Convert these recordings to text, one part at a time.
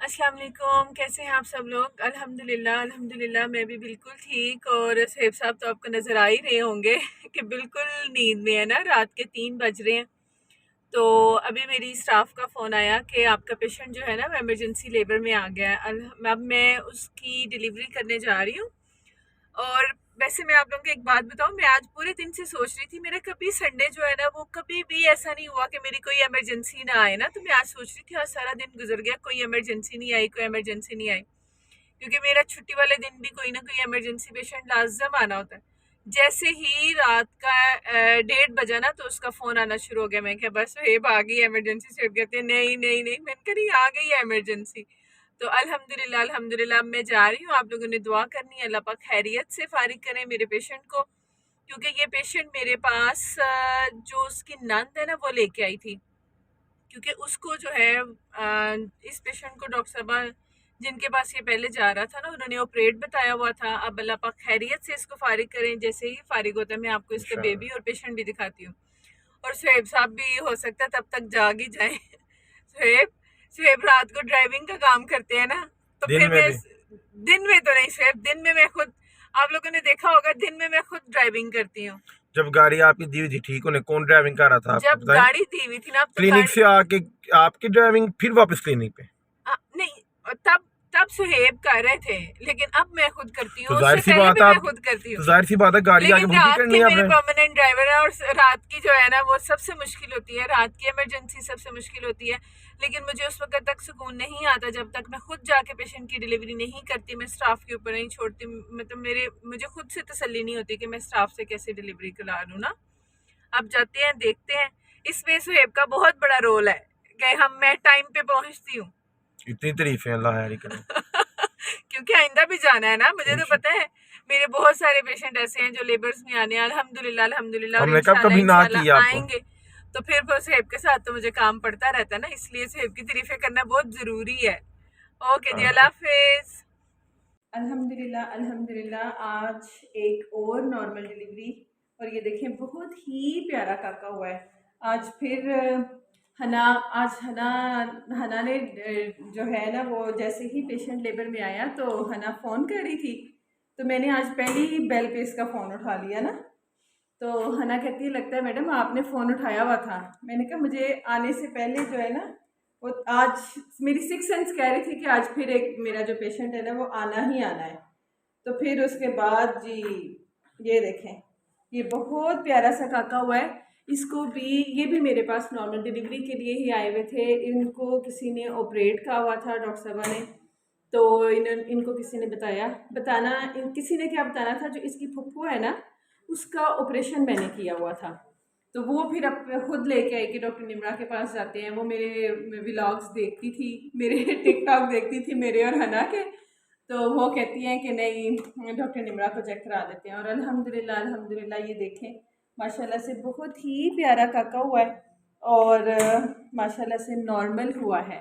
अस्सलाम वालेकुम, कैसे हैं आप सब लोग। अल्हम्दुलिल्लाह अल्हम्दुलिल्लाह मैं भी बिल्कुल ठीक। और सहेब साहब तो आपको नज़र आ ही रहे होंगे कि बिल्कुल नींद में है ना। रात के 3 बज रहे हैं। तो अभी मेरी स्टाफ का फ़ोन आया कि आपका पेशेंट जो है ना वो इमरजेंसी लेबर में आ गया है। अब मैं उसकी डिलीवरी करने जा रही हूँ। और वैसे मैं आप लोगों को एक बात बताऊं, मैं आज पूरे दिन से सोच रही थी, मेरा कभी संडे जो है ना वो कभी भी ऐसा नहीं हुआ कि मेरी कोई इमरजेंसी ना आए ना। तो मैं आज सोच रही थी आज सारा दिन गुजर गया, कोई इमरजेंसी नहीं आई, कोई इमरजेंसी नहीं आई। क्योंकि मेरा छुट्टी वाले दिन भी कोई ना कोई इमरजेंसी पेशेंट लाजम आना होता है। जैसे ही रात का 1:30 बजा ना तो उसका फोन आना शुरू हो गया। मैं क्या बस हेब आ गई इमरजेंसी से। कहते हैं नहीं नहीं नहीं, मैंने कहा नहीं आ गई है इमरजेंसी। तो अल्हम्दुलिल्लाह अल्हम्दुलिल्लाह अब मैं जा रही हूँ। आप लोगों ने दुआ करनी है, अल्लाह पाक खैरियत से फारिग करें मेरे पेशेंट को। क्योंकि ये पेशेंट मेरे पास जो उसकी नंद है ना वो लेके आई थी। क्योंकि उसको जो है इस पेशेंट को डॉक्टर साहबा जिनके पास ये पहले जा रहा था ना उन्होंने ऑपरेट बताया हुआ था। अब अल्लाह पाक खैरियत से इसको फारिग करें। जैसे ही फारिग होता है मैं आपको इसका बेबी और पेशेंट भी दिखाती हूँ। और सुहेब साहब भी हो सकता है तब तक जाग ही जाए। सुहेब सुहेब रात को ड्राइविंग का काम करते हैं ना। तो दिन फिर में मैं भी दिन में तो नहीं सुहेब, दिन में मैं खुद, आप लोगों ने देखा होगा, दिन में मैं खुद ड्राइविंग करती हूँ। जब गाड़ी आपकी दी हुई थी, ठीक होने कौन ड्राइविंग कर रहा था आपको जब बताएं? गाड़ी दी हुई थी ना, अब तो क्लिनिक गाड़ी से आके आपकी ड्राइविंग फिर वापस क्लिनिक पे? नहीं, तब तब सुहेब कर रहे थे, लेकिन अब मैं खुद करती हूँ। तो जाहिर उससे सी पहले बात भी है मैं आप, खुद करती हूँ। तो जाहिर सी बात है गाड़ी आगे लेकिन खुद ही रात करनी के है मेरे आपने। परमानेंट ड्राइवर है। और रात की जो है ना वो सबसे मुश्किल होती है, रात की इमरजेंसी सबसे मुश्किल होती है। लेकिन मुझे उस वक्त तक सुकून नहीं आता जब तक मैं खुद जाके पेशेंट की डिलीवरी नहीं करती। मैं स्टाफ के ऊपर नहीं छोड़ती। मतलब मुझे खुद से तसल्ली नहीं होती कि मैं स्टाफ से कैसे डिलीवरी करा लूँ ना। अब जाते हैं, देखते हैं। इसमें सुहेब का बहुत बड़ा रोल है कि मैं टाइम पे पहुंचती हूँ। इतनी तारीफ है, अल्लाह यारी करे। क्योंकि आइंदा भी जाना है ना, मुझे तो इंश- पता है। मेरे बहुत सारे पेशेंट ऐसे हैं जो लेबर्स में आने हैं, अल्हम्दुलिल्लाह अल्हम्दुलिल्लाह। और हमने कब इंशाल्लाह कभी ना किया इंशाल्लाह आपको। आएंगे। तो फिर वो सेब के साथ तो मुझे काम पड़ता रहता है ना, इसलिए सेब की तारीफें करना बहुत जरूरी है। ओके जी, अल्लाह हाफिज। अल्हम्दुलिल्लाह अल्हम्दुलिल्लाह आज एक और नॉर्मल डिलीवरी। और ये देखें बहुत ही प्यारा काका हुआ है। आज फिर हना आज हना हना ने जो है ना वो जैसे ही पेशेंट लेबर में आया तो हना फ़ोन कर रही थी। तो मैंने आज पहले ही बेल पे इसका फ़ोन उठा लिया ना। तो हना कहती है लगता है मैडम आपने फ़ोन उठाया हुआ था। मैंने कहा मुझे आने से पहले जो है ना वो आज मेरी सिक्स सेंस कह रही थी कि आज फिर एक मेरा जो पेशेंट है ना वो आना ही आना है। तो फिर उसके बाद जी ये देखें, ये बहुत प्यारा सा काका हुआ है। इसको भी, ये भी मेरे पास नॉर्मल डिलीवरी के लिए ही आए हुए थे। इनको किसी ने ऑपरेट कहा हुआ था डॉक्टर साहबा ने। तो इनको किसी ने किसी ने क्या बताना था, जो इसकी फुफ्फू है ना उसका ऑपरेशन मैंने किया हुआ था। तो वो फिर अब खुद लेके आई कि डॉक्टर निम्रा के पास जाते हैं। वो मेरे व्लॉग्स देखती थी, मेरे टिकटॉक देखती थी मेरे और हना के। तो वो कहती हैं कि नहीं डॉक्टर निम्रा को चेक करा देते हैं। और अल्हम्दुलिल्लाह अल्हम्दुलिल्लाह ये देखें माशाल्लाह से बहुत ही प्यारा काका हुआ है। और माशाल्लाह से नॉर्मल हुआ है।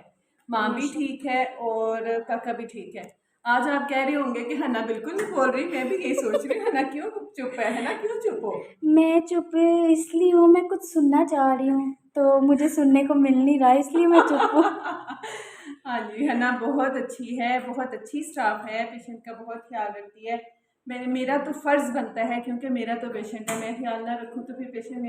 माँ भी ठीक है और काका भी ठीक है। आज आप कह रहे होंगे कि हना बिल्कुल नहीं बोल रही। मैं भी यही सोच रही हूँ हना क्यों चुप है, हना क्यों चुप हो। मैं चुप इसलिए हूँ, मैं कुछ सुनना चाह रही हूँ तो मुझे सुनने को मिल नहीं रहा, इसलिए मैं चुप हूँ। हाँ जी, हना बहुत अच्छी है, बहुत अच्छी स्टाफ है, पेशेंट का बहुत ख्याल रखती है। मेरा तो फ़र्ज़ बनता है, क्योंकि मेरा तो पेशेंट है। मैं ख्याल ना रखूँ तो फिर पेशेंट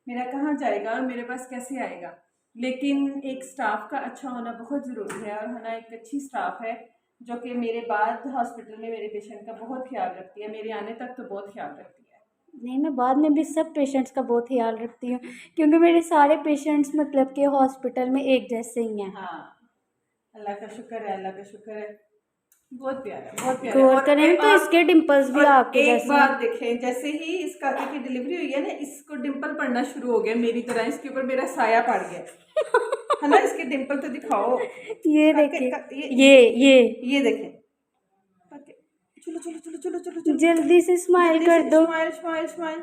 मेरा कहाँ जाएगा और मेरे पास कैसे आएगा। लेकिन एक स्टाफ का अच्छा होना बहुत ज़रूरी है। और हना एक अच्छी स्टाफ है जो कि मेरे बाद हॉस्पिटल में मेरे पेशेंट का बहुत ख्याल रखती है। मेरे आने तक तो बहुत ख्याल रखती है। नहीं, मैं बाद में भी सब पेशेंट्स का बहुत ख्याल रखती हूँ, क्योंकि मेरे सारे पेशेंट्स मतलब कि हॉस्पिटल में एक जैसे ही हैं। हाँ, अल्लाह का शुक्र है, अल्लाह का शुक्र है। बहुत प्यारा, बहुत प्यारा। गौर करें तो इसके डिम्पल्स भी और आपके एक जैसे बात हैं। देखें, जैसे ही इस काके की डिलीवरी हुई है ना इसको डिम्पल पड़ना शुरू हो गया मेरी तरह। इसके ऊपर मेरा साया पड़ गया है ना। इसके डिम्पल तो दिखाओ। ये काके देखिए, का, ये देखें काके। चलो चलो चलो चलो चलो चलो जल्दी से स्माइल जल्दी कर से दो। Smile smile smile.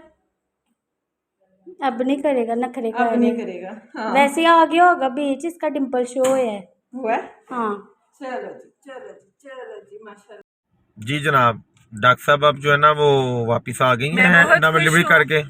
अब नहीं करेगा, नखरे अब नहीं करेगा। करेगा। हाँ, वैसे आ गया होगा बीच, इसका डिम्पल शो है। हुआ है? हाँ। चलो जी चलो जी चलो जी माशाल्लाह। जी जनाब, डॉक्टर साहब अब जो है ना वो वापस आ गई मैं हैं बहुत ना खुश डिलीवरी हूँ। करके।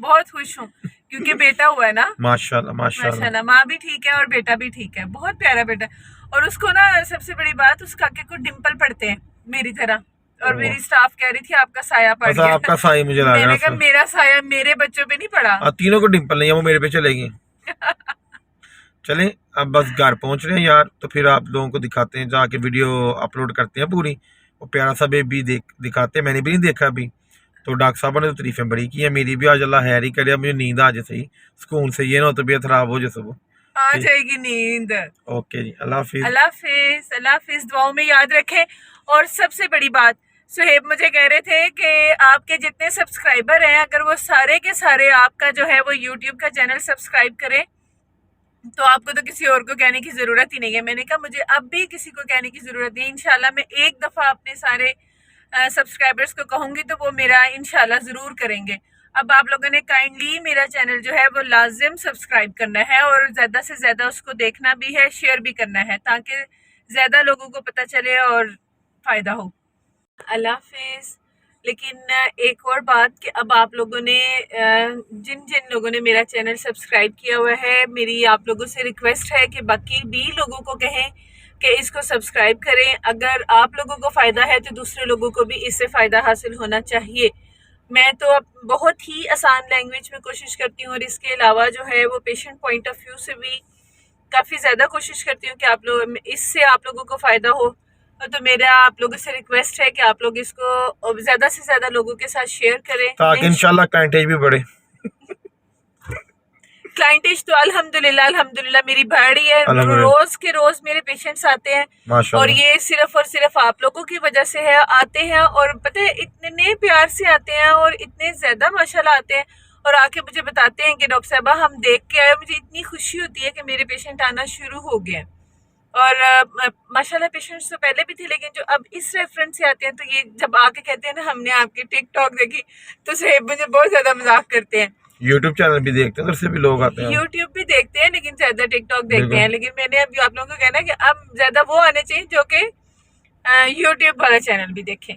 बहुत खुश हूँ क्योंकि बेटा हुआ है ना। माशाल्लाह माशाल्लाह। माशाल्लाह, माँ भी ठीक है और बेटा भी ठीक है, बहुत प्यारा बेटा। और उसको ना सबसे बड़ी बात, उस काके को डिम्पल पड़ते हैं मेरी तरह। और मेरी स्टाफ कह रही थी आपका साया पड़ अच्छा गया। आपका साई मुझे लग रहा मैंने है कहा मेरा साया मेरे बच्चों पे नहीं पड़ा। तीनों को डिम्पल नहीं है, वो मेरे पे चलेगी। चलें अब बस घर पहुंच रहे हैं यार, तो फिर आप लोगों को दिखाते हैं, जाके वीडियो अपलोड करते हैं पूरी। वो प्यारा सा बेबी दिखाते हैं, मैंने भी नहीं देखा अभी। तो डॉक्टर साहब ने तो तारीफें बड़ी की है, मेरी भी आज अल्लाह हैर ही करे, मुझे नींद आ जाए सही सुकून से, ये ना हो तबीयत खराब हो जाए सब। आ जाएगी नींद। ओके जी, अल्लाह हाफिज। अल्लाह हाफिज, अल्लाह हाफिज, दुआओं में याद रखें। और सबसे बड़ी बात, सुहेब मुझे कह रहे थे कि आपके जितने सब्सक्राइबर हैं, अगर वो सारे के सारे आपका जो है वो यूट्यूब का चैनल सब्सक्राइब करें तो आपको तो किसी और को कहने की ज़रूरत ही नहीं है। मैंने कहा मुझे अब भी किसी को कहने की ज़रूरत नहीं, इंशाल्लाह मैं एक दफ़ा अपने सारे सब्सक्राइबर्स को कहूँगी तो वो मेरा इंशाल्लाह ज़रूर करेंगे। अब आप लोगों ने काइंडली मेरा चैनल जो है वो लाजिम सब्सक्राइब करना है और ज़्यादा से ज़्यादा उसको देखना भी है, शेयर भी करना है, ताकि ज़्यादा लोगों को पता चले और फ़ायदा हो। अल्लाह हाफिज़। लेकिन एक और बात कि अब आप लोगों ने जिन जिन लोगों ने मेरा चैनल सब्सक्राइब किया हुआ है, मेरी आप लोगों से रिक्वेस्ट है कि बाकी भी लोगों को कहें कि इसको सब्सक्राइब करें। अगर आप लोगों को फ़ायदा है तो दूसरे लोगों को भी इससे फ़ायदा हासिल होना चाहिए। मैं तो अब बहुत ही आसान लैंग्वेज में कोशिश करती हूँ और इसके अलावा जो है वो पेशेंट पॉइंट ऑफ व्यू से भी काफ़ी ज़्यादा कोशिश करती हूँ कि आप लोग इससे आप लोगों को फ़ायदा हो। तो मेरा आप लोगों से रिक्वेस्ट है कि आप लोग इसको ज़्यादा से ज़्यादा लोगों के साथ शेयर करें, ताकि इंशाल्लाह क्लाइंटेज भी बढ़े। क्लाइंटेज तो अल्हम्दुलिल्लाह अल्हम्दुलिल्लाह मेरी बढ़ रही है। अल्हम्दुलिल्लाह। रोज के रोज मेरे पेशेंट्स आते हैं और माशाल्लाह। ये सिर्फ और सिर्फ आप लोगों की वजह से है, आते हैं और पता है इतने प्यार से आते हैं और इतने ज्यादा माशाल्लाह आते हैं और आके मुझे बताते हैं कि डॉक्टर साहबा हम देख के आए। मुझे इतनी खुशी होती है कि मेरे पेशेंट आना शुरू हो गए। और माशाल्लाह पेशेंट्स तो पहले भी थे, लेकिन जो अब इस रेफरेंस से आते हैं तो ये जब आके कहते हैं ना हमने आपकी टिकटॉक देखी, तो साहब मुझे बहुत ज्यादा मजाक करते हैं। यूट्यूब चैनल भी देखते हैं, उधर से भी लोग आते हैं। यूट्यूब भी देखते हैं लेकिन ज्यादा टिकटॉक देखते हैं। लेकिन मैंने अभी आप लोगों को कहना है कि अब ज्यादा वो आने चाहिए जो कि यूट्यूब वाला चैनल भी देखें।